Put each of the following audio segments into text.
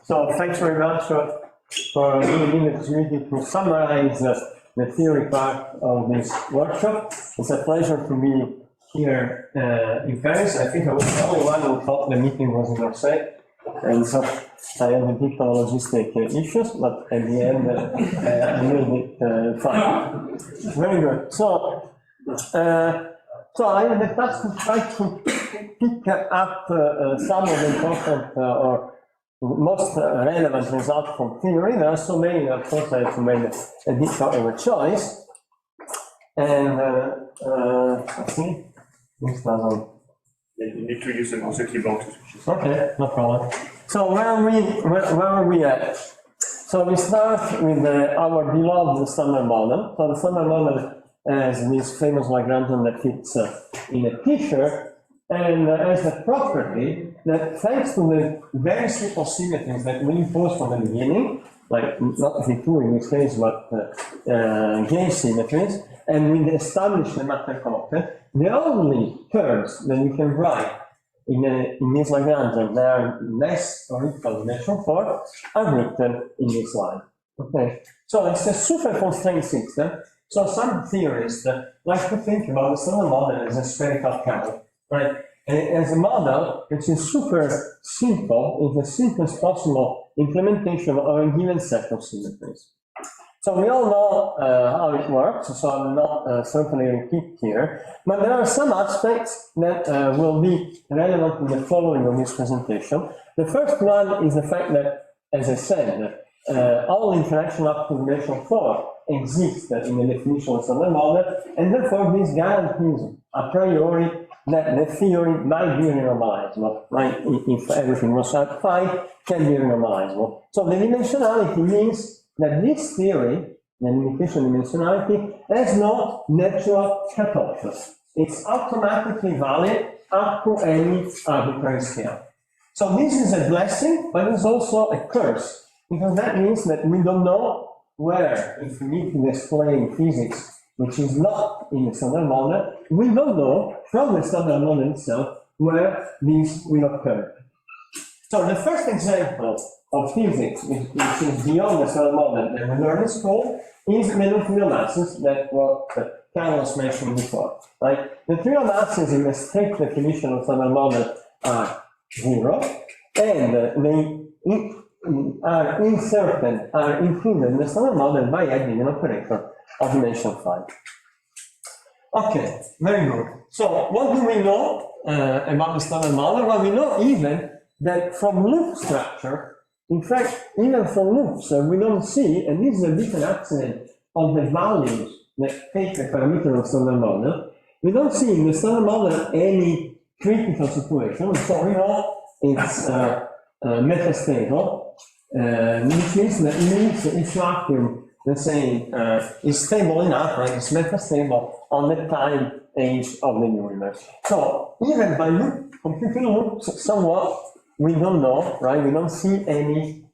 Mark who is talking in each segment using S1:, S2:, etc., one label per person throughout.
S1: So thanks very much for giving me the opportunity to summarize the theory part of this workshop. It's a pleasure to be here in Paris. I think I was the only one who thought the meeting was in Marseille, and so I had a bit of logistic issues, but at the end I made it fine. Very good. So I have the task to try to pick up some of the important or most relevant results from theory. There are so many that, of course, I have to make a bit of a choice. And let's see, this doesn't.
S2: You need to use the mouse keyboard.
S1: Okay, no problem. So where are we at? So we start with our beloved standard model. So the standard model has this famous Lagrangian that fits in a t-shirt, and has the property that thanks to the very simple symmetries that we impose from the beginning, like not V2 in this case, but gauge symmetries, and we establish the matter content, the only terms that we can write in this Lagrangian that are less or equal to dimension 4 are written in this line. Okay, so it's a super constrained system. So some theorists like to think about the standard model as a spherical curve, right? As a model which is super simple, is the simplest possible implementation of a given set of symmetries. So we all know how it works, so I will not certainly repeat here, but there are some aspects that will be relevant in the following of this presentation. The first one is the fact that, as I said, all interaction up to dimension 4 exists in the definition of standard model, and therefore this guarantees a priori that the theory might be renormalizable, right? If everything was fine, can be renormalizable. So the dimensionality means that this theory, the limitation dimensionality, has no natural cutoff. It's automatically valid up to any arbitrary scale. So this is a blessing, but it's also a curse, because that means that we don't know where, if we need to explain physics which is not in the standard model, we don't know from the standard model itself where this will occur. So the first example of physics, which is beyond the standard model that we learned in school, is the neutrino masses that what Carlos mentioned before. Right? The neutrino masses in the strict definition of standard model are 0, and they are included in the standard model by adding an operator of dimension 5. Okay, very good. So what do we know about the standard model? Well, we know even that from loop structure, in fact, even from loops, we don't see, and this is a different accident of the values that take the parameter of standard model, we don't see in the standard model any critical situation, so we know it's metastable, which means that means its vacuum, let's say, is stable enough, right? It's metastable on the time age of the universe. So even by computing loops, somewhat we don't know, right? We don't see any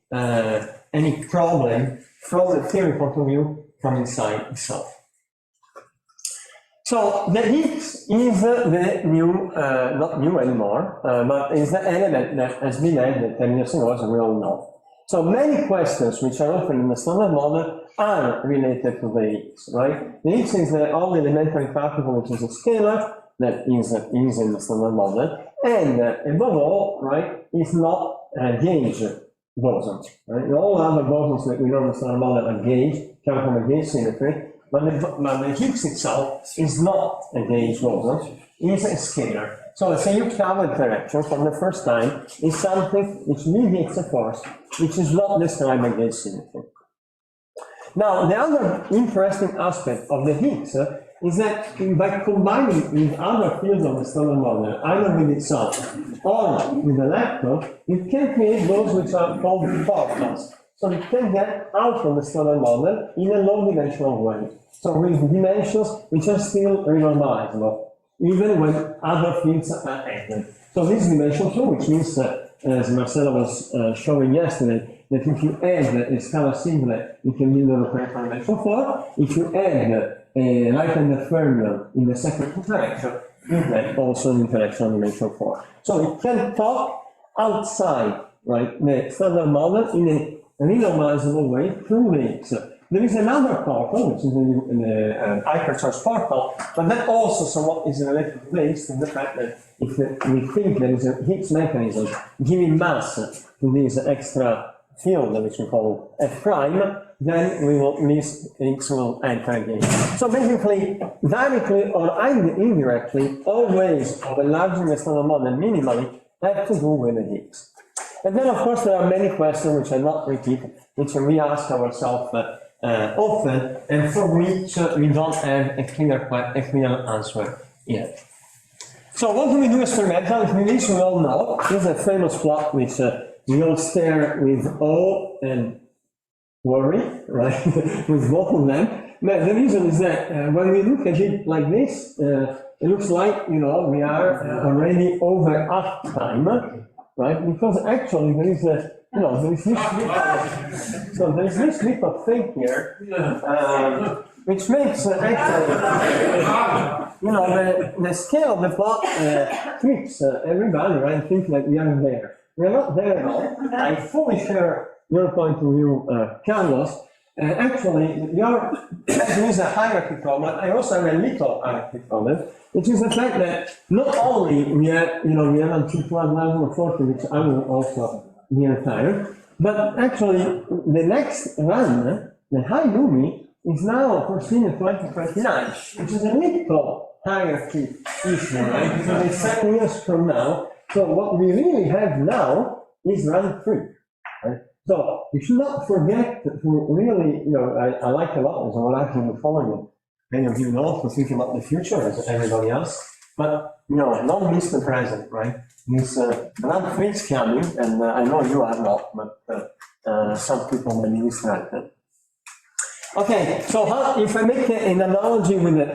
S1: problem from the theory point of view from inside itself. So the Higgs is the new, not new anymore, but is the element that has been added 10 years ago, as we all know. So many questions which are often in the standard model are related to the Higgs, right? The Higgs is the only elementary particle which is a scalar that is in the standard model, and above all, right, is not a gauge boson, right? All other bosons that we know in the standard model are gauge, come from a gauge symmetry, but the Higgs itself is not a gauge boson, it's a scalar. So let's say you cover interaction from the first time is something which mediates a force which is not described by gauge symmetry. Now, the other interesting aspect of the Higgs is that by combining with other fields of the standard model, either with itself or with the lepton, you can create those which are called portals. So you can get out of the standard model in a low-dimensional way. So with dimensions which are still renormalizable, even when other fields are added. So this is dimension 2, which means, as Marcelo was showing yesterday, that if you add a scalar singlet, you can build an operator on dimension 4. If you add a right-handed fermion in the second interaction, you get also an interaction on dimension 4. So you can talk outside right, the standard model in a realizable way through Higgs. There is another particle, which is the hypercharged particle, but that also somewhat is related to this, to the fact that if we think there is a Higgs mechanism giving mass to this extra field, which we call F prime, then this Higgs will enter again. So basically, directly or indirectly, all ways of enlarging the standard model minimally have to do with the Higgs. And then, of course, there are many questions which I not repeat, which we ask ourselves often, and for which we don't have a clear answer yet. So what do we do experimentally? This we all know. This is a famous plot which we all stare with awe and worry, right, with both of them. But the reason is that when we look at it like this, it looks like, we are already over half time, right? Because actually there is there is this so there is this little thing here, which makes actually, the scale of the plot tricks everybody, right? Think that we are there. We are not there at all. I fully share your point of view, Carlos. Actually, there is a hierarchy problem. I also have a little hierarchy problem, which is the fact that not only we have until 2040, which I will also be retired, but actually the next run, the high Lumi, is now foreseen in 2029, which is a little hierarchy issue, right? Because it's 7 years from now. So what we really have now is run 3, right? So you should not forget to really, I like a lot, as I'm actually following it. Many of you know, to think about the future as everybody else, but don't miss the present, right? This run 3 is coming, and I know you are not, but some people may be distracted. Okay, so if I make an analogy with the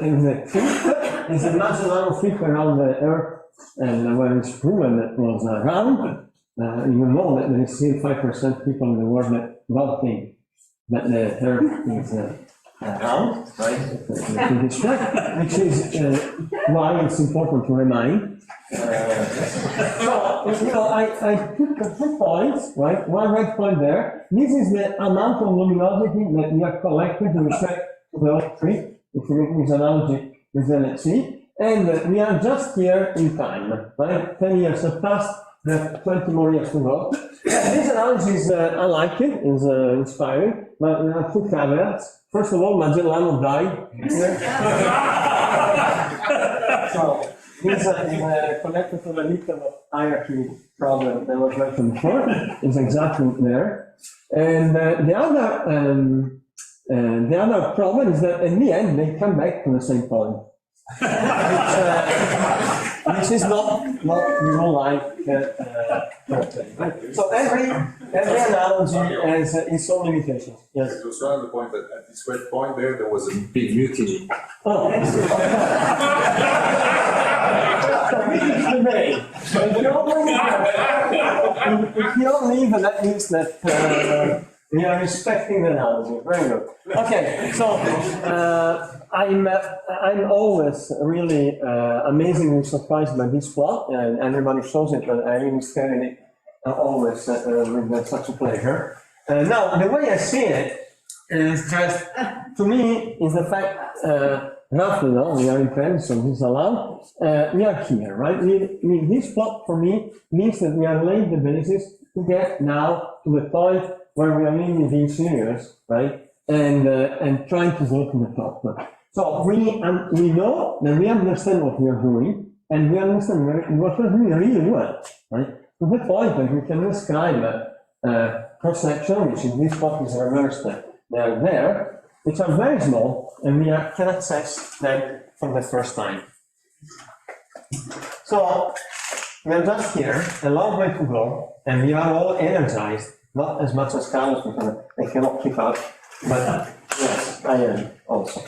S1: trip, is imagine a trip around the Earth, and when it's proven that it was round, you know that there is still 5% people in the world that don't think that the Earth is round, right? Which is why it's important to remind. I put 2 points, right? One red point there. This is the amount of luminosity that we have collected with respect to the Earth tree. If you make this analogy with the LHC. And we are just here in time, right? 10 years have passed, we have 20 more years to go. This analogy is, I like it, is inspiring, but there are 2 caveats. First of all, Magellan died. So, this is connected to the little hierarchy problem that was mentioned before, is exactly there. And the other problem is that in the end, they come back to the same point. Which is not like perfect. So every analogy has its own limitations. Yes.
S3: It was one of the point that at this red point there was a big mutiny.
S1: Oh. So this is the main. If you don't leave, that means that we are respecting the analogy. Very good. Okay, so I'm always really amazingly surprised by this plot, and everybody shows it, but I really study it always with such a pleasure. Now, the way I see it is just, to me, is the fact, roughly, we are in Paris, so this is allowed, we are here, right? This plot, for me, means that we are laying the basis to get now to the point where we are really being serious, right? And trying to go to the top. So we know that we understand what we are doing, and we understand what we're doing really well, right? To the point that we can describe a cross-section, which in this plot is reversed, they are there, which are very small, and we can access them for the first time. So we are just here, a long way to go, and we are all energized, not as much as Carlos, because I cannot keep up, but yes, I am also.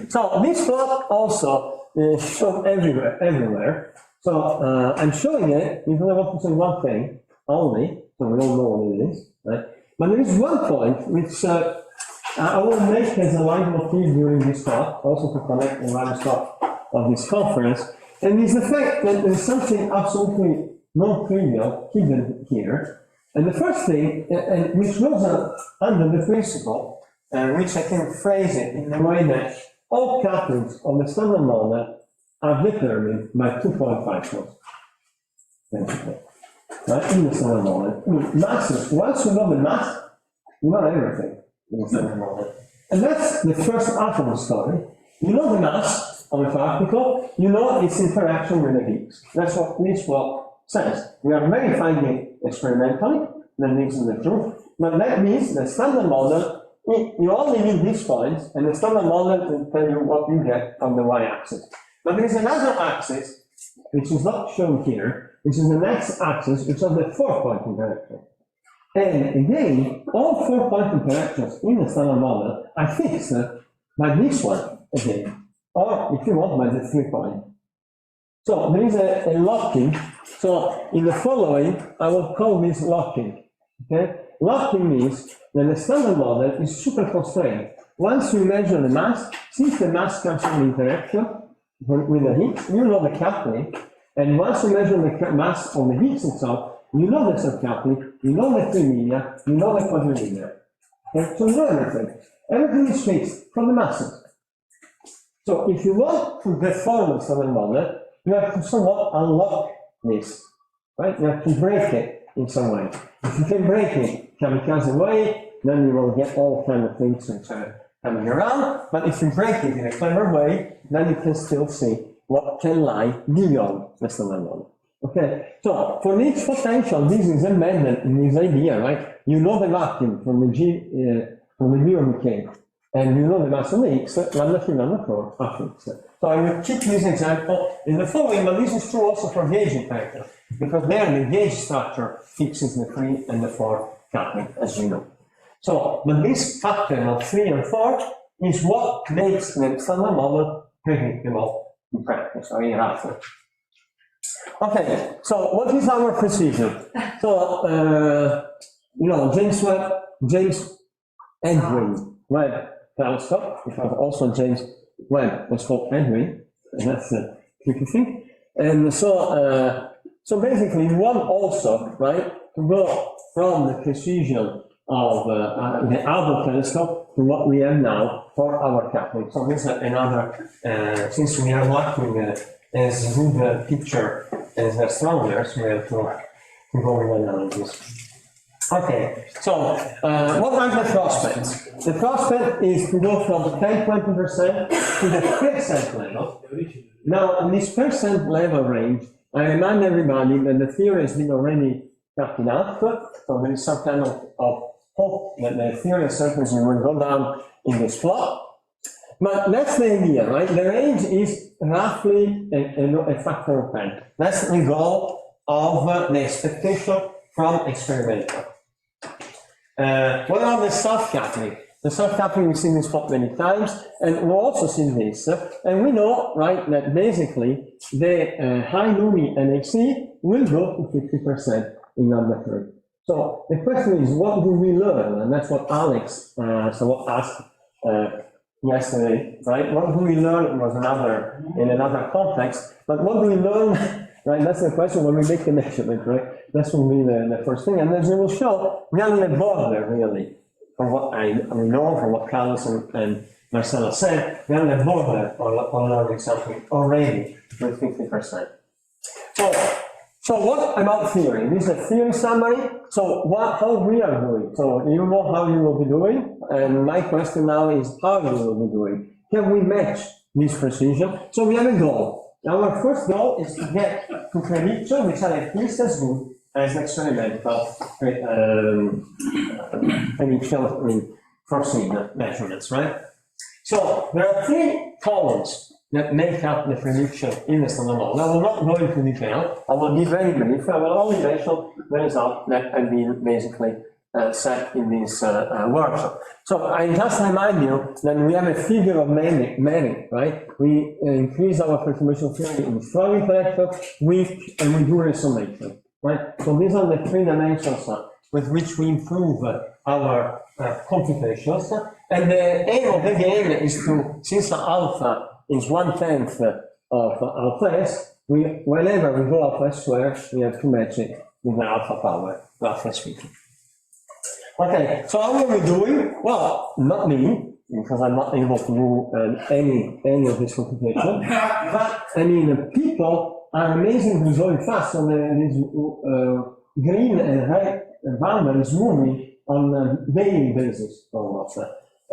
S1: So this plot also is shown everywhere. So I'm showing it because I want to say one thing only, so we all know what it is, right? But there is one point which I will make as a live motif during this talk, also to connect the last talk of this conference, and it's the fact that there's something absolutely non-trivial hidden here, And the first thing, and which was under the principle, which I can phrase it in the way that all couplings of the standard model are determined by 2-point factors. Right, in the standard model. Masses, once you know the mass, you know everything in the standard model. And that's the first half of the story. You know the mass of a particle, you know its interaction with the Higgs. That's what this law says. We are verifying it experimentally, that this is the truth, but that means the standard model, you only need these points, and the standard model will tell you what you get on the y-axis. But there is another axis, which is not shown here, which is the next axis, which is the 4-point interaction. And again, all 4-point interactions in the standard model are fixed by this one again, or if you want, by the 3-point. So there is a locking. So in the following, I will call this locking. Okay? Locking means that the standard model is super constrained. Once you measure the mass, since the mass comes from the interaction with the Higgs, you know the coupling. And once you measure the mass of the Higgs itself, you know the subcoupling, you know the trilinear, you know the quadrilinear. Okay? So you know everything. Everything is fixed from the masses. So if you want to deform the standard model, you have to somewhat unlock this, right? You have to break it in some way. If you can break it kamikaze way, then you will get all kinds of things which are coming around. But if you break it in a clever way, then you can still see what can lie beyond the standard model. Okay, so for each potential, this is embedded in this idea, right? You know the vacuum from the view decay, and you know the mass of the X, lambda 3, lambda 4 are fixed. So I will keep this example in the following, but this is true also for gauging factor, because there the gauge structure fixes the 3 and the 4 coupling, as you know. So, but this factor of 3 and 4 is what makes the standard model predictable in practice, or in roughly. Okay, so what is our procedure? So, you know, James Edwin Webb telescope, which was also James Webb was called Edwin, and that's the tricky thing. And so, so basically, you want also, right, to go from the precision of the Hubble telescope to what we have now for our coupling. So this is another, since we are lacking as good a picture as astronomers, we have to go with analysis. Okay, so what are the prospects? The prospect is to go from 10-20% to the percent level. Now, in this percent level range, I remind everybody that the theory has been already cut enough, so there is some kind of hope that the theory of certainty will go down in this plot. But that's the idea, right? The range is roughly a factor of 10. That's the goal of the expectation from experimental. What are the soft coupling? The soft coupling, we've seen this plot many times, and we've also seen this. And we know, right, that basically the high Lumi NHC will go to 50% in lambda 3. So the question is, what do we learn? And that's what Alex asked yesterday, right? What do we learn was in another context, but what do we learn, right? That's the question when we make the measurement, right? That's will be the first thing. And as we will show, we are in a border, really, from what I know, from what Carlos and Marcelo said, we are in a border on learning something already with 50%. So what about theory? This is a theory summary. So how we are doing. So you know how you will be doing, and my question now is how you will be doing. Can we match this precision? So we have a goal. Our first goal is to get to prediction which are at least as good as experimental prediction foreseen measurements, right? So there are 3 columns that make up the prediction in the standard model. I will not go into detail. I will be very brief. I will only mention the result that have been basically set in this workshop. So I just remind you that we have a figure of merit, right? We increase our perturbation theory in strong interaction, weak, and we do resummation, right? So these are the 3 dimensions with which we improve our computations. And the aim of the game is to, since alpha is 1/10 of alpha s, whenever we go alpha squared, we have to match it with the alpha power. roughly speaking. Okay, so how are we doing? Well, not me, because I'm not able to do any of this computation, but I mean, people are amazingly going fast, so this green and red boundary is moving on a daily basis almost.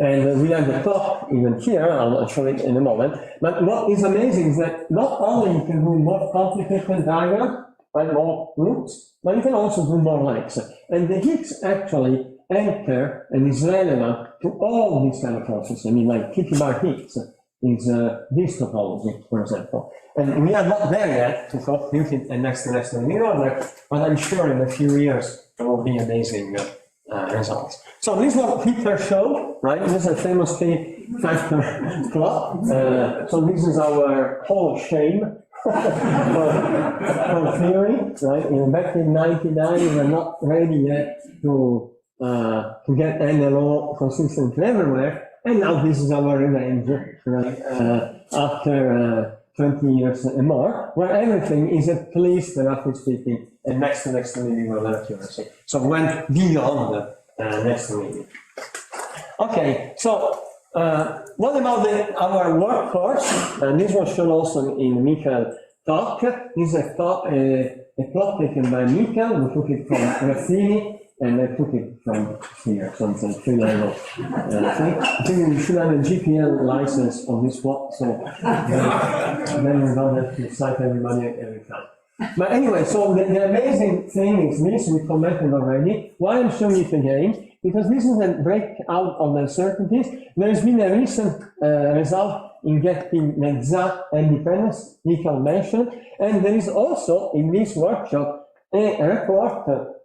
S1: And we have the top even here, I'll show it in a moment. But what is amazing is that not only you can do more complicated diagrams, like more roots, but you can also do more lengths. And the Higgs actually enter and is relevant to all these kind of processes. I mean, like Kitty bar Higgs is this topology, for example. And we are not there yet to compute it and next to the order, but I'm sure in a few years there will be amazing results. So this is what Peter showed, right? This is a famous K-factor plot. So this is our whole shame for theory, right? Back in '99, we were not ready yet to get NLO consistently everywhere, and now this is our revenge, right? After 20 years and more, where everything is at least, roughly speaking, and next to millimole accuracy. So went beyond next to milli. Okay, so what about our workhorse? And this was shown also in Michael's talk. This is a plot taken by Michael. We took it from Raffini, and I took it from here, so it's a three-level thing. I think we should have a GPL license on this plot, so then we don't have to cite everybody every time. But anyway, so the amazing thing is this, we commented already. Why I'm showing it again? Because this is a breakout of the uncertainties. There's been a recent result in getting the exact independence Michael mentioned, and there is also in this workshop a report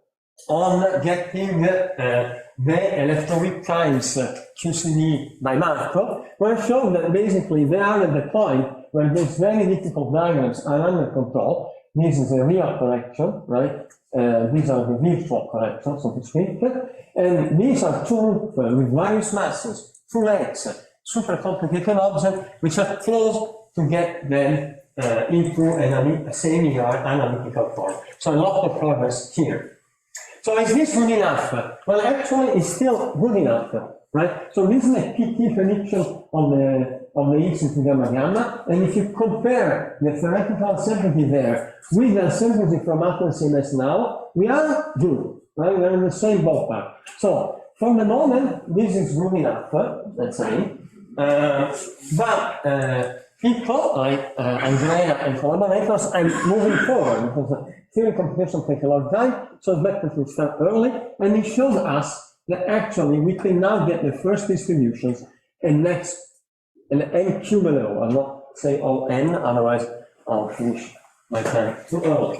S1: on getting the electroweak times QCD by Marco, where I showed that basically they are at the point where these very difficult diagrams are under control. This is a real correction, right? These are the virtual corrections, so to speak. And these are two with various masses, two lengths, super complicated objects, which are close to get them into a semi-linear analytical form. So a lot of progress here. So is this good enough? Well, actually, it's still good enough, right? So this is a PT prediction of the Higgs into gamma gamma, and if you compare the theoretical uncertainty there with the uncertainty from Atom CMS now, we are good, right? We're in the same ballpark. So for the moment, this is good enough, let's say. But people like Andrea and collaborators are moving forward because theory computation takes a long time, so it's better to start early. And it showed us that actually we can now get the first distributions and next an n below. I'll not say all n, otherwise I'll finish my time too early.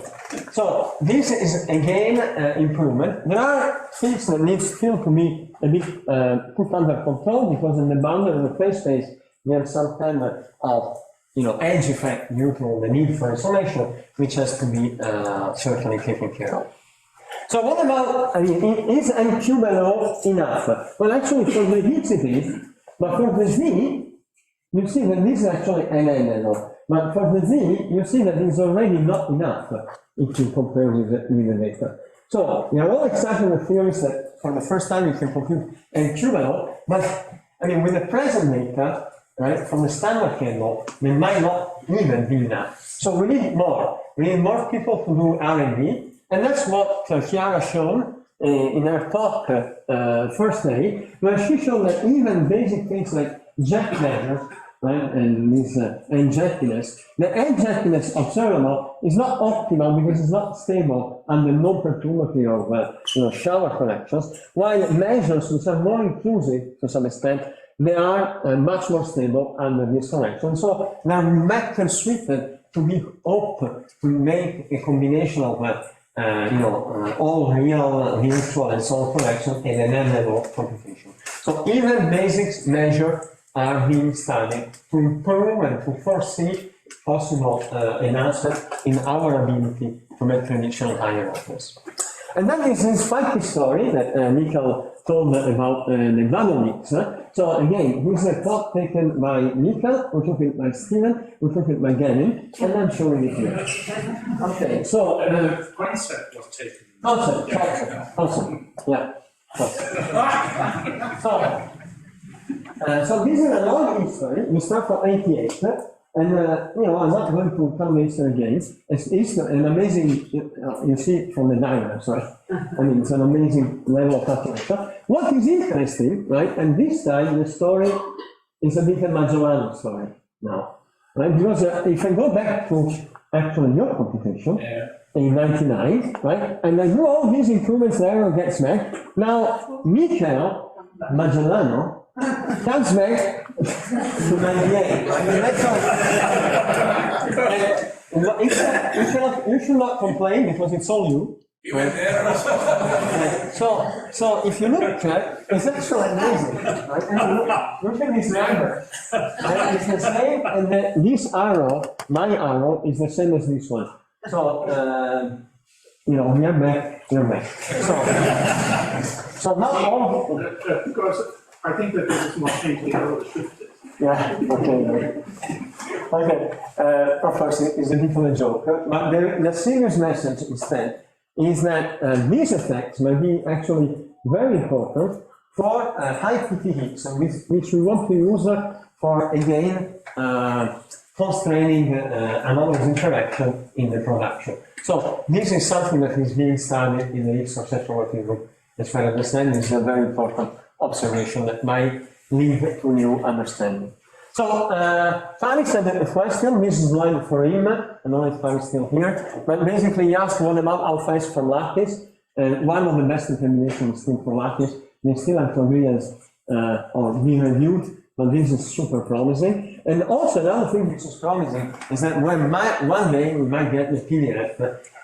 S1: So this is again improvement. There are things that need still to be a bit put under control because in the boundary of the phase space we have some kind of edge effect due to the need for isolation, which has to be certainly taken care of. So what about, is NQ below enough? Well, actually for the Higgs it is, but for the Z, you see that this is actually NN. But for the Z, you see that it's already not enough if you compare with the data. So we are all excited with theories that for the first time you can compute NQ below, but with the present data, right, from the standard cable, they might not even be enough. So we need more. We need more people to do R&D, and that's what Chiara showed in her talk first day, where she showed that even basic things like jet measures, right, and this jettiness, the jettiness observable is not optimal because it's not stable under no perturbability of shower corrections, while measures which are more inclusive to some extent, they are much more stable under this correction. So they are better suited to be open to make a combination of all real, virtual, and so on correction and an n-level computation. So even basic measures are being studied to improve and to foresee possible enhancement in our ability to make prediction higher orders. And then there's this funky story that Michael told about the dynamics. So again, this is a plot taken by Michael, we took it by Steven, we took it by Gavin, and I'm showing it here. Okay, so
S2: the concept was taken
S1: Concept, yeah. So this is a long history. We start from 88, and I'm not going to tell the history again. It's an amazing, you see it from the diagrams, right? I mean, it's an amazing level of calculation. What is interesting, right? And this time the story is a bit a Magellanic story now, right? Because if I go back to actually your computation in 99, right? And I do all these improvements, the error gets back. Now, Michael Magellano comes back to 98. I mean, that's all. You should not complain because it's all you. So if you look at it, it's actually amazing. Right? And look at this number. Right? It's the same, and this arrow, my arrow, is the same as this one. So, we are back, you're back. So now all.
S2: Because I think that this is not changing the error shifted.
S1: Yeah, okay. Of course, it's a bit of a joke, but the serious message instead is that these effects may be actually very important for high-PT Higgs, which we want to use for, again, constraining anomalous interaction in the production. So this is something that is being studied in the Higgs conceptual working group. As far as I understand, this is a very important observation that might lead to new understanding. So, Faris had a question, this is line for him, I don't know if Faris is still here, but basically he asked what about how fast from lattice, and one of the best determinations still for lattice, they still have to agree as, or be reviewed, but this is super promising. And also another thing which is promising is that one day we might get the PDF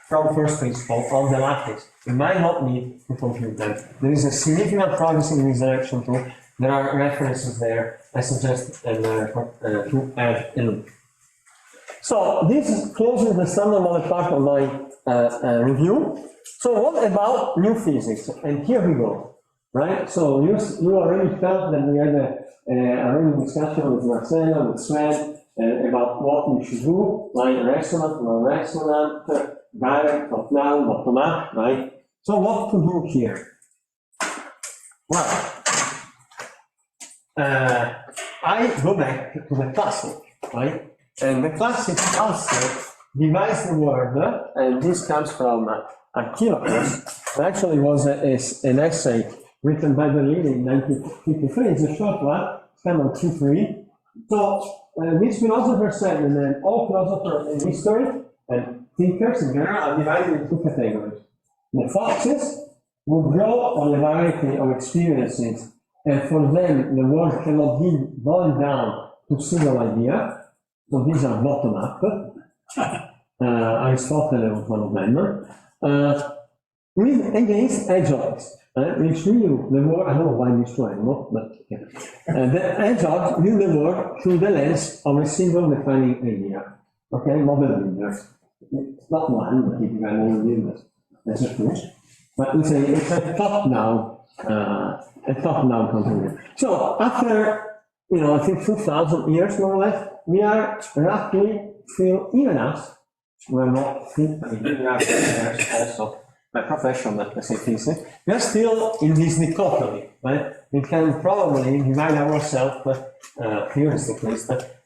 S1: from first principle of the lattice. We might not need to compute them. There is a significant progress in this direction too. There are references there, I suggest to add a look. So this closes the standard model part of my review. So what about new physics? And here we go, right? So you already felt that we had a really discussion with Marcelo, with Sven, about what we should do, like resonant, non-resonant, direct, top-down, bottom-up, right? So what to do here? Well, I go back to the classic, right? And the classic also divides the word, and this comes from Archilocus. It actually was an essay written by Berlin in 1953. It's a short one, it's kind of 2-3. So this philosopher said, and then all philosophers in history and thinkers in general are divided into two categories. The foxes would grow on a variety of experiences, and for them the world cannot be boiled down to a single idea. So these are bottom up. Aristotle was one of them. With against hedgehogs, which view the world, I don't know why these two animals, but yeah. The hedgehog view the world through the lens of a single defining idea. Okay, model builders. It's not one, but if you have all builders, that's a truth. But it's a top-down concept. So after, I think 2,000 years more or less, we are roughly still, even us, we're not, we are also by profession, but let's say physics, we are still in this dichotomy, right? We can probably divide ourselves, heuristically,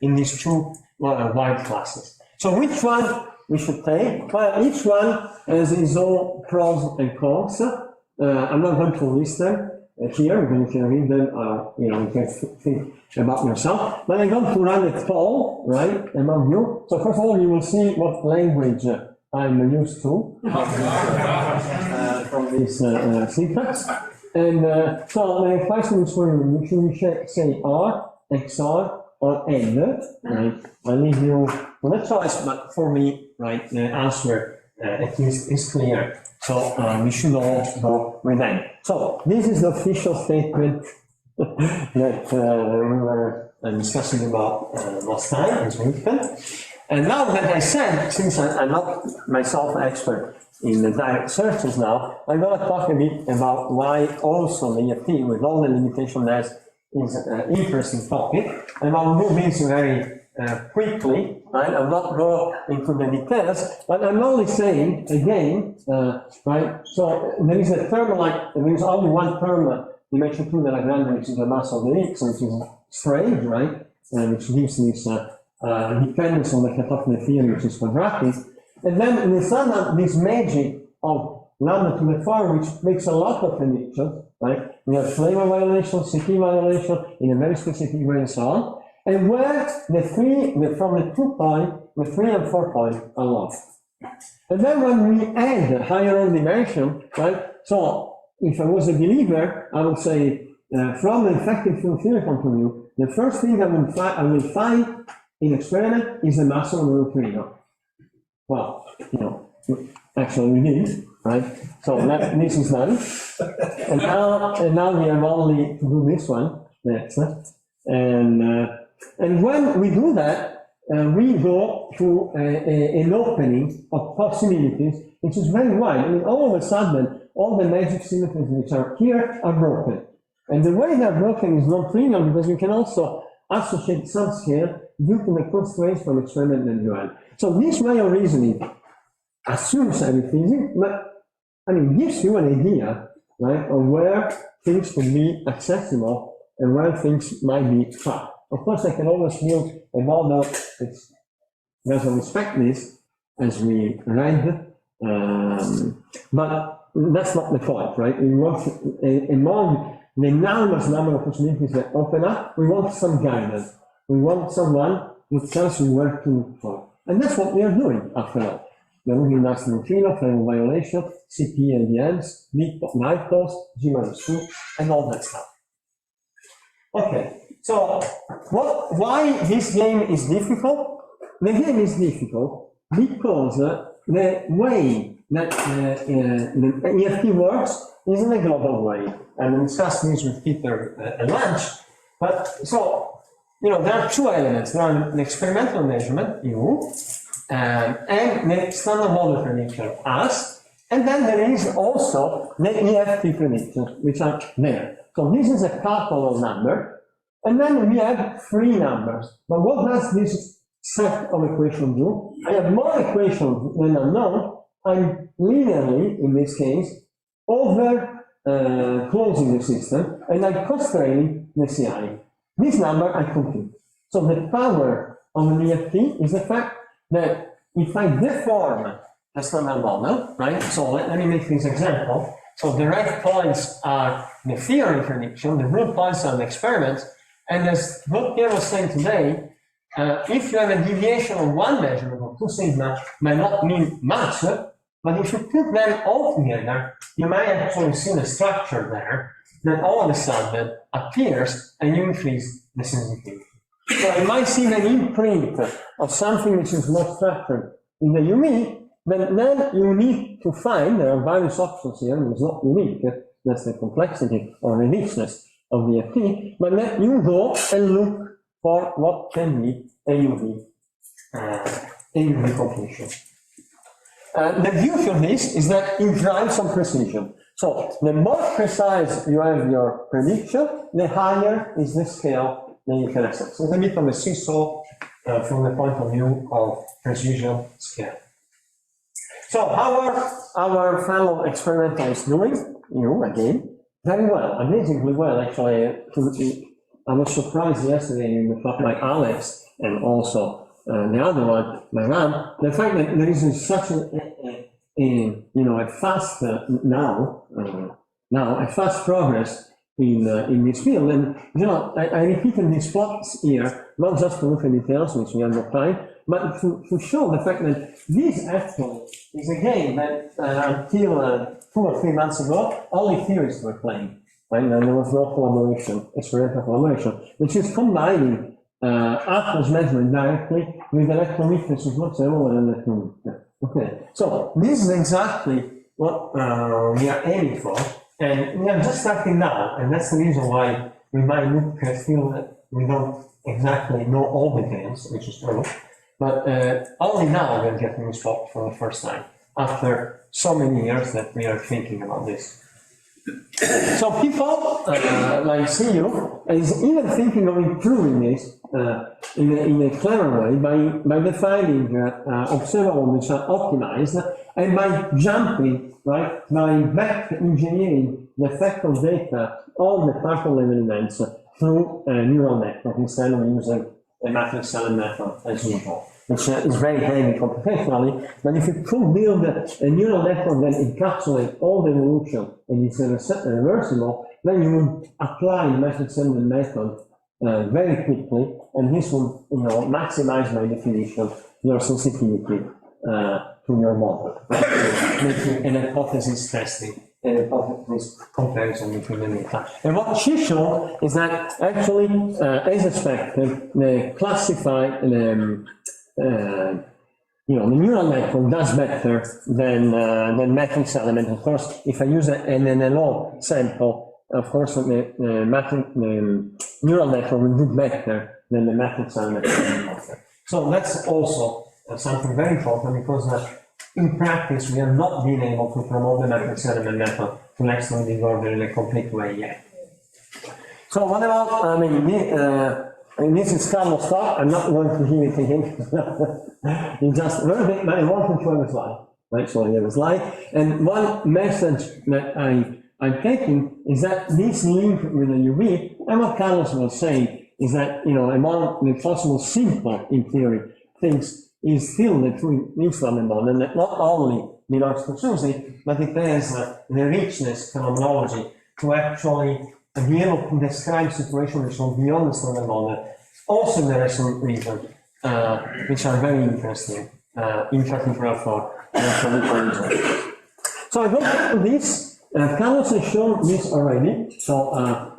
S1: in these two wide classes. So which one we should take? Well, each one has its own pros and cons. I'm not going to list them here, because you can read them, you can think about yourself. But I'm going to run a poll, right, among you. So first of all, you will see what language I'm used to from this syntax. And so the question is for you, should we say R, XR, or AND, right? I leave you for the choice, but for me, right, the answer at least is clear. So we should all go with AND. So this is the official statement that we were discussing about last time, this weekend. And now that I said, since I'm not myself expert in the direct searches now, I'm going to talk a bit about why also the EFT, with all the limitation there, is an interesting topic. And I'll do this very quickly, right? I'll not go into the details, but I'm only saying, again, right? So there is a term there is only one term, dimension 2 de Lagrange, which is the mass of the Higgs, which is strange, right? Which gives this dependence on the Catopne theory, which is quadratic. And then in the this magic of lambda to the 4, which makes a lot of predictions, right? We have flavor violation, CP violation in a very specific way and so on. And where from the 2 point, the 3 and 4 point are lost. And then when we add a higher order dimension, right? So if I was a believer, I would say, from an effective field theory point of view, the first thing I will find in experiment is the mass of the neutrino. Well, actually we did, right? So this is done. And now we have only to do this one next. And when we do that, we go to an opening of possibilities, which is very wide. I mean, all of a sudden, all the magic symmetries which are here are broken. And the way they're broken is non-trivial because you can also associate some scale due to the constraints from experiment that you have. So this way of reasoning assumes everything, but I mean, gives you an idea, right, of where things can be accessible and where things might be trapped. Of course, I can always build a model that doesn't respect this, as we read, but that's not the point, right? We want, among the enormous number of possibilities that open up, we want some guidance. We want someone who tells you where to look for. And that's what we are doing, after all. We're looking at neutrino, flavor violation, CP and the ends, night post, G-2, and all that stuff. Okay. So, why this game is difficult? The game is difficult because the way that the EFT works is in a global way. And we discussed this with Peter at lunch. But so, there are two elements. There are the experimental measurement, U, and the standard model prediction, S, and then there is also the EFT predictions, which are there. So this is a couple of numbers. And then we have 3 numbers. But what does this set of equations do? I have more equations than unknown. I'm linearly, in this case, over closing the system, and I'm constraining the CI. This number I compute. So the power of an EFT is the fact that if I deform the standard model, right? So let me make this example. So the red points are the theory prediction, the blue points are the experiments. And as what Pierre was saying today, if you have a deviation of one measurement of 2 sigma, might not mean much, but if you put them all together, you might actually see the structure there that all of a sudden appears and you increase the sensitivity. So you might see the imprint of something which is more structured in the UV, but then you need to find, there are various options here, it's not unique, that's the complexity or the richness of the FT, but then you go and look for what can be a UV completion. The beauty of this is that it drives some precision. So the more precise you have your prediction, the higher is the scale that you can access. It's a bit of a seesaw from the point of view of precision scale. So how are our fellow experimentalists doing? You, again. Very well, amazingly well, actually. I was surprised yesterday in the talk by Alex and also the other one, my Ram, the fact that there is such a fast a fast progress in this field. And I repeated these plots here, not just to look at details, which we have no time, but to show the fact that this actually is a game that until 2 or 3 months ago, only theorists were playing, right? And there was no collaboration, experimental collaboration, which is combining Atlas measurement directly with electrometers of observable and electrometer. Okay, so this is exactly what we are aiming for, and we are just starting now, and that's the reason why we might look feel that we don't exactly know all details, which is true, but only now we're getting this spot for the first time, after so many years that we are thinking about this. So people like CU is even thinking of improving this in a clever way by defining observables which are optimized and by jumping, right, by back engineering the effect of data on the particle level events through a neural network instead of using a matrix element method as usual, which is very heavy computationally. But if you could build a neural network that encapsulates all the evolution and is reversible, then you would apply the matrix element method very quickly, and this would, maximize by definition your sensitivity to your model, making an hypothesis testing. This comparison between the data. And what she showed is that actually, as expected, the classified, the neural network does better than matrix element. Of course, if I use an NLO sample, of course, the neural network will do better than the matrix element. So that's also something very important because in practice, we have not been able to promote the matrix element method to next to the order in a complete way yet. So what about, this is Carlos' talk. I'm not going to hear it again. He just heard it, but I wanted to have a slide. Right, so I have a slide. And one message that I'm taking is that this link with the UV, and what Carlos was saying, is that, among the possible simpler, in theory, things is still the true instrument model, and that not only belongs to SUSY, but it has the richness phenomenology to actually be able to describe situations which go beyond the standard model, also in the resonant region, which are very interesting, in particular for region. So I go back to this. Carlos has shown this already, so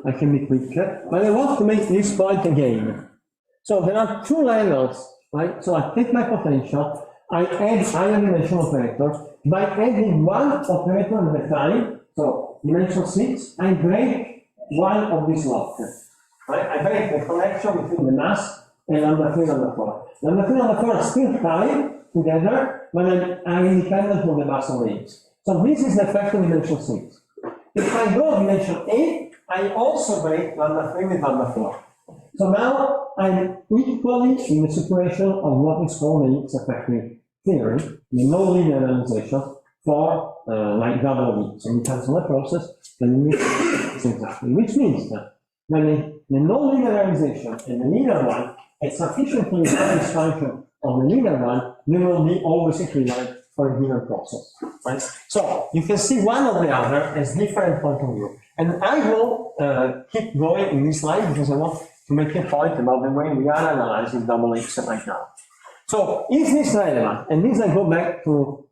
S1: I can be quicker, but I want to make this point again. So there are two levels. Right, so I take my potential, I add higher dimension operator. By adding one operator at a time, so dimension 6, I break one of these locks. Right, I break the connection between the mass and lambda 3 and lambda 4. Lambda 3 and lambda 4 are still tied together, but are independent of the mass of the Higgs. So this is the effect of dimension 6. If I go dimension 8, I also break lambda 3 with lambda 4. So now I'm equally in the situation of what is called the Higgs effective theory, the no linear realization for like double Higgs. So in terms of the process, then it's exactly, which means that when the no linear realization and the linear one is sufficiently various function of the linear one, they will be always equivalent for a given process. Right? So you can see one or the other as different point of view. And I will keep going in this slide because I want to make a point about the way we are analyzing double Higgs right now. So is this relevant? And this I go back to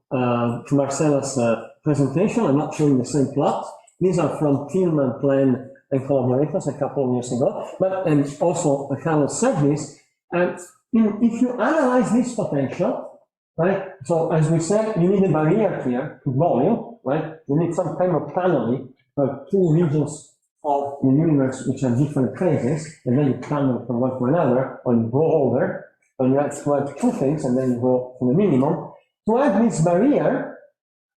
S1: Marcella's presentation. I'm not showing the same plots. These are from Tillman, Plan, and collaborators a couple of years ago. But and also Carlos said this. And if you analyze this potential, right? So as we said, you need a barrier here to volume, right? You need some kind of tunneling for two regions of the universe which are different phases, and then you tunnel from one to another, or you go over, or you have to have two things, and then you go to the minimum. To have this barrier,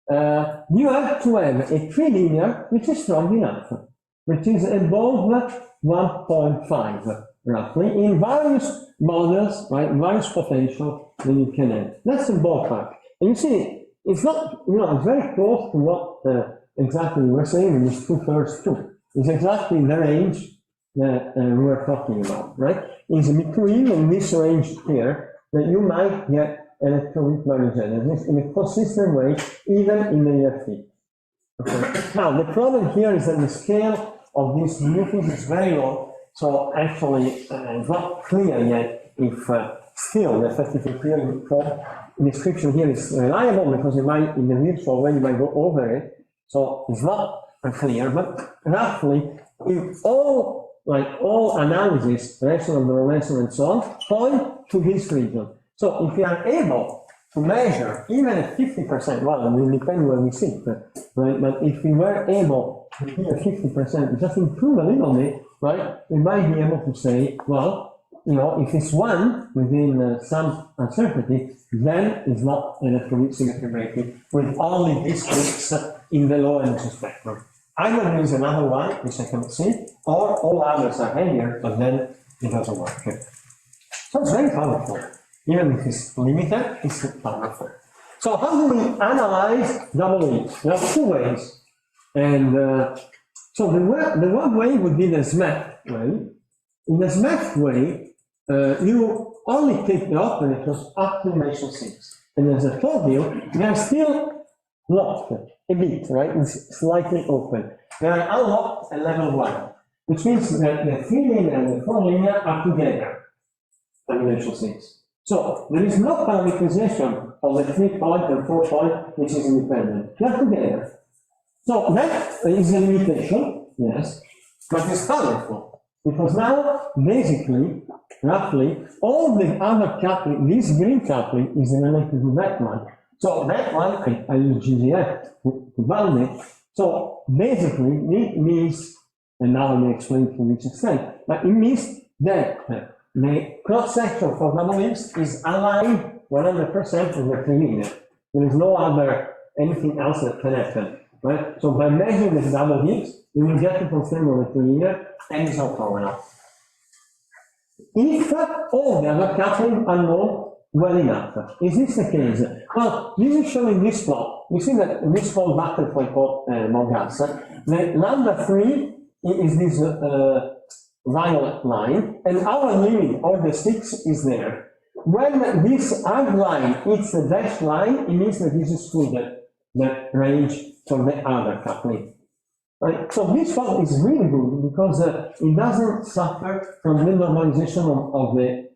S1: you have to have a trilinear which is strong enough, which is above 1.5, roughly, in various models, right, various potential that you can have. That's the ballpark. And you see, it's not, it's very close to what exactly we were saying in these two first two. It's exactly the range that we were talking about, right? It's between in this range here that you might get electroweak genesis in a consistent way, even in the EFT. Okay. Now, the problem here is that the scale of these new things is very low, so actually it's not clear yet if still the effective theory description here is reliable, because you might, in the virtual way, you might go over it, so it's not clear, but roughly, if all analysis, resonance, non-resonance, and so on, point to this region. So if you are able to measure even at 50%, well, it will depend where we sit, right? But if we were able to be at 50%, just improve a little bit, right? We might be able to say, well, if it's one within some uncertainty, then it's not an electroweak symmetry breaking with only these peaks in the low energy spectrum. either there is another one, which I cannot see, or all others are heavier, but then it doesn't work. So it's very powerful. Even if it's limited, it's powerful. So how do we analyze double Higgs? There are two ways. And so the one way would be the SMET way. In the SMET way, you only take the operators up to dimension 6. And as I told you, they are still locked a bit, right? It's slightly open. They are unlocked at level 1, which means that the 3 linear and the 4 linear are together at dimension 6. So there is no parameterization of the 3-point and 4-point, which is independent. They are together. So that is a limitation, yes, but it's powerful. Because now, basically, roughly, all the other coupling, this green coupling is related to that one. So that one, I use GGF to validate. So basically, it means, and now I will explain to which extent, but it means that the cross-section for double Higgs is aligned 100% with the 3 linear. There is no other, anything else that can happen, right? So by measuring the double Higgs, you will get to confirm on the 3 linear, and it's not power enough. If all the other coupling are known well enough, is this the case? Well, this is showing this plot. You see that in this small butterfly called gas, the lambda 3 is this violet line, and our limit, or the 6, is there. When this arc line hits the dashed line, it means that this is through the range for the other coupling. Right? So this one is really good because it doesn't suffer from the normalization of the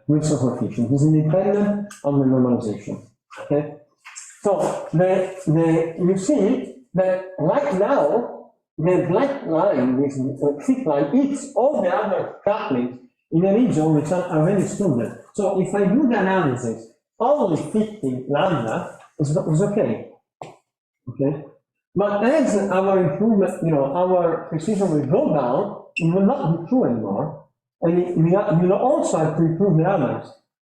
S1: Wilson coefficient. It's independent of the normalization. Okay? So you see that right now, the black line, this thick line, hits all the other couplings in a region which are already excluded. So if I do the analysis, only 50 lambda is okay. Okay? But as our improvement, our precision will go down, it will not be true anymore. And we will also have to improve the others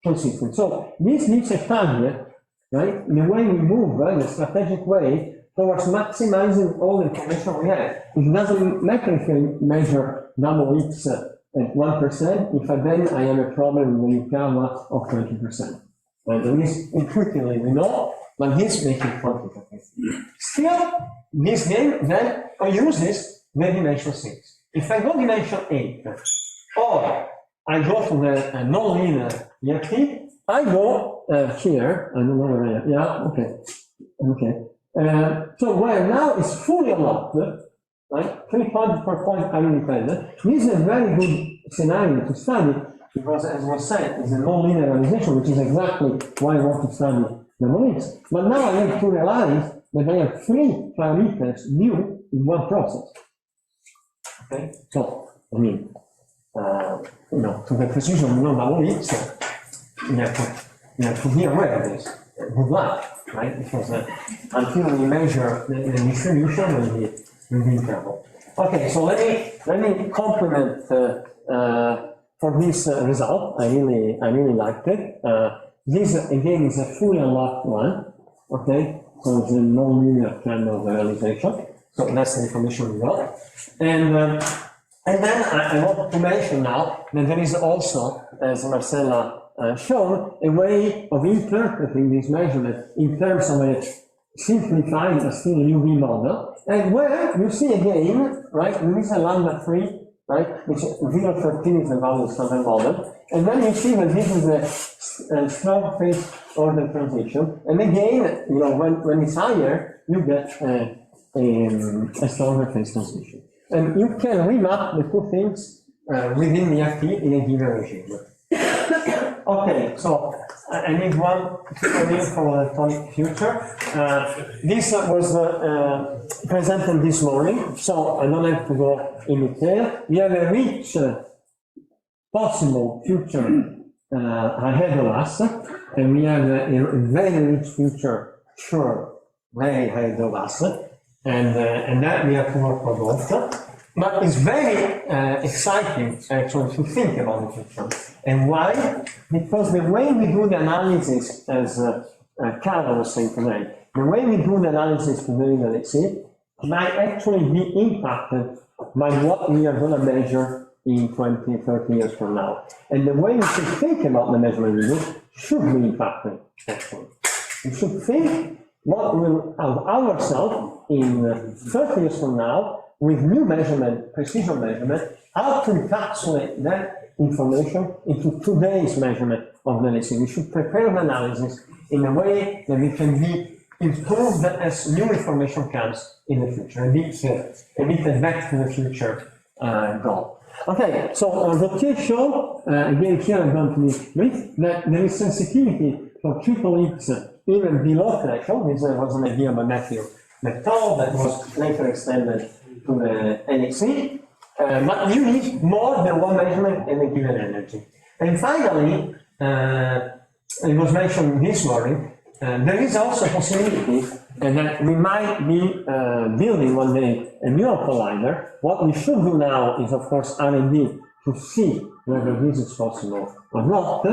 S1: consistently. So this needs a caveat, right? The way we move, the strategic way, towards maximizing all the information we have. It doesn't matter if we measure double Higgs at 1%, if then I have a problem with the Yukawa of 20%. And at least intuitively we know, but this makes it complicated. Still, this game then uses the dimension 6. If I go dimension 8, or I go to the non-linear EFT, I go here, I don't know where I am, yeah, okay. So where now is fully unlocked, right? 3 point per point are independent. This is a very good scenario to study because, as was said, it's a non-linear realization, which is exactly why I want to study double Higgs. But now I have to realize that I have 3 parameters new in one process. Okay, so I mean, to the precision we know double Higgs, you have to be aware of this. Good luck, right? Because until we measure the distribution, we'll be in trouble. Okay, so let me compliment for this result. I really liked it. This again is a fully unlocked one. Okay, so it's a non-linear kind of realization. So that's the information we got. And then I want to mention now that there is also, as Marcella shown, a way of interpreting this measurement in terms of a simplified still UV model, and where you see again, right, there is a lambda 3, right, which 0.13 is the value of standard model, and then you see that this is a strong phase order transition, and again, when it's higher, you get a stronger phase transition. And you can remap the two things within the FT in a given regime. Okay, so I need one tutorial for electronic future. This was presented this morning, so I don't have to go in detail. We have a rich possible future ahead of us, and we have a very rich future, sure, very ahead of us, and that we have to work for both. But it's very exciting, actually, to think about the future. And why? Because the way we do the analysis, as Carla was saying today, the way we do the analysis today in LHC might actually be impacted by what we are going to measure in 20, 30 years from now. And the way we should think about the measurement we do should be impacted, actually. We should think what will of ourselves in 30 years from now with new measurement, precision measurement, how to encapsulate that information into today's measurement of the LHC. We should prepare the analysis in a way that we can be improved as new information comes in the future, a bit back to the future goal. Okay, so rotation, again here I'm going to be brief, that there is sensitivity for triple Higgs even below threshold. This was an idea by Matthew McToll that was later extended to the LHC, but you need more than one measurement in a given energy. And finally, it was mentioned this morning, there is also a possibility that we might be building one day a neural collider. What we should do now is, of course, R&D to see whether this is possible or not.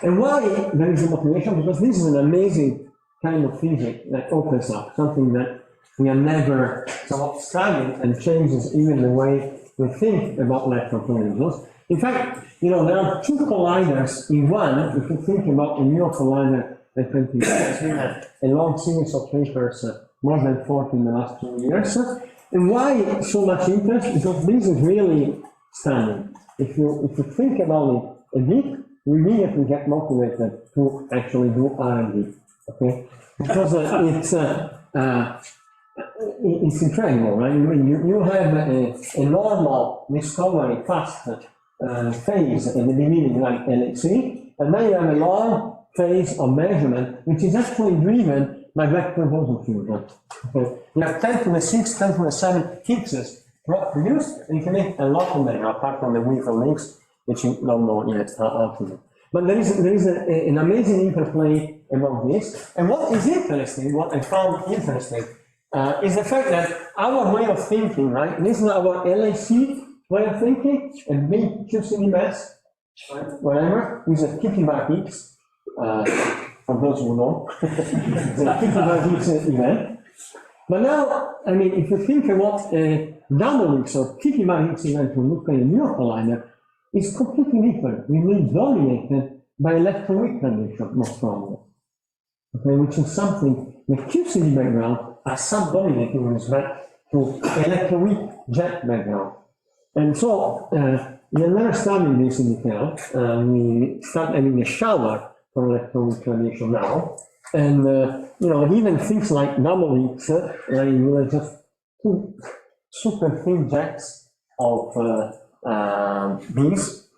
S1: And why there is a motivation? Because this is an amazing kind of physics that opens up something that we are never so studying and changes even the way we think about electron collisions. In fact, there are two colliders in one. If you think about a neural collider that can be a long series of papers, more than 40 in the last 2 years. And why so much interest? Because this is really stunning. If you think about it a bit, you immediately get motivated to actually do R&D. Okay, because it's incredible, right? You have a normal discovery fast phase at the beginning, like LHC, and then you have a long phase of measurement, which is actually driven by vector boson fusion. Okay. You have 10 to the 6, 10 to the 7 Higgses produced, and you can make a lot of them, apart from the Weaver links, which you don't know yet how to do. But there is an amazing interplay among this. And what is interesting, what I found interesting, is the fact that our way of thinking, right? This is our LHC way of thinking, a big QCD mass, right? Whatever, is a Kitty bar Higgs, for those who know, it's a Kitty bar Higgs event. But now, I mean, if you think about a double Higgs or Kitty bar Higgs event to look at a neural collider, it's completely different. We will be dominated by electroweak radiation, most probably. Okay, which is something the QCD background are subdominating with respect to electroweak jet background. And so we are never studying this in detail. We start having a shower for electroweak radiation now. And even things like double Higgs, you have just two super thin jets of these,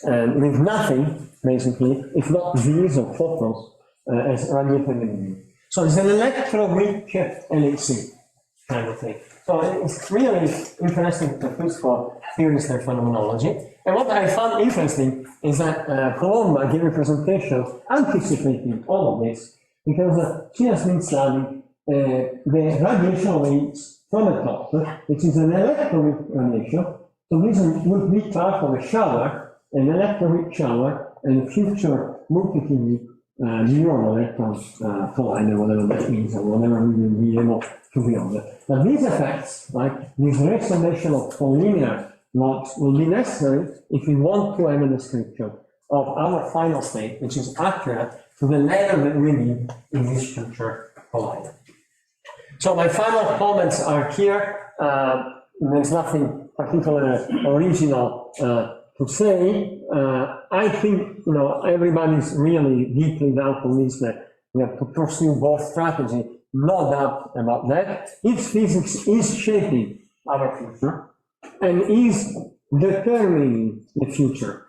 S1: with nothing, basically, if not these or photons, as radiated emission. So it's an electroweak LHC kind of thing. So it's really interesting to use for theories and phenomenology. And what I found interesting is that Colomba gave a presentation anticipating all of this, because she has been studying the radiation waves from a top, which is an electroweak radiation. So this would be part of a shower, an electroweak shower, and future multi-TV neural electron collider, whatever that means, or whatever we will be able to build. But these effects, like this restoration of collinear logs, will be necessary if we want to have a description of our final state, which is accurate to the level that we need in this future collider. So my final comments are here. There's nothing particularly original to say. I think everybody's really deeply down to this, that we have to pursue both strategies, no doubt about that. Its physics is shaping our future and is determining the future,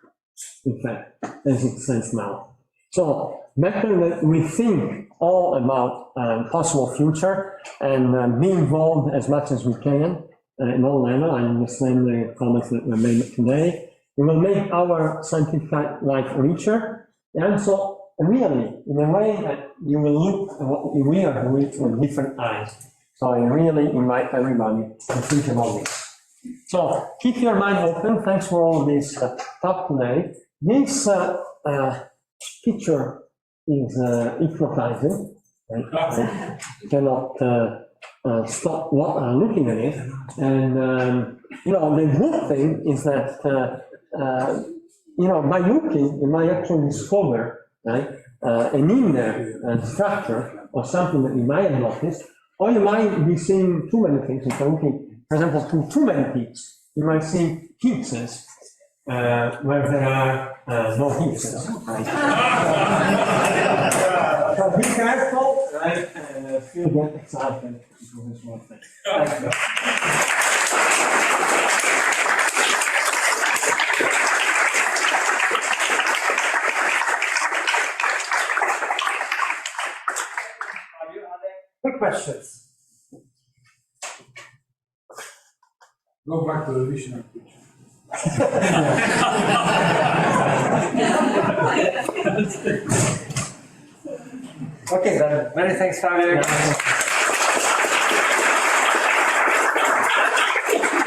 S1: in fact, as it stands now. So better that we think all about possible future and be involved as much as we can in all levels. I understand the comments that were made today. It will make our scientific life richer, and so really, in a way that you will look at what we are doing with different eyes. So I really invite everybody to think about this. So keep your mind open. Thanks for all this talk today. This picture is hypnotizing. I cannot stop looking at it. And, you know, the good thing is that, you know, by looking, you might actually discover, right, an inner structure or something that you might have noticed, or you might be seeing too many things. If you're looking, for example, to too many peaks, you might see Higgses where there are no Higgses. Right? So be careful, right, and feel get excited because it's one thing. Thank you.
S4: Quick questions.
S5: Go back to the visionary picture.
S4: Okay, then, many thanks, Fabio.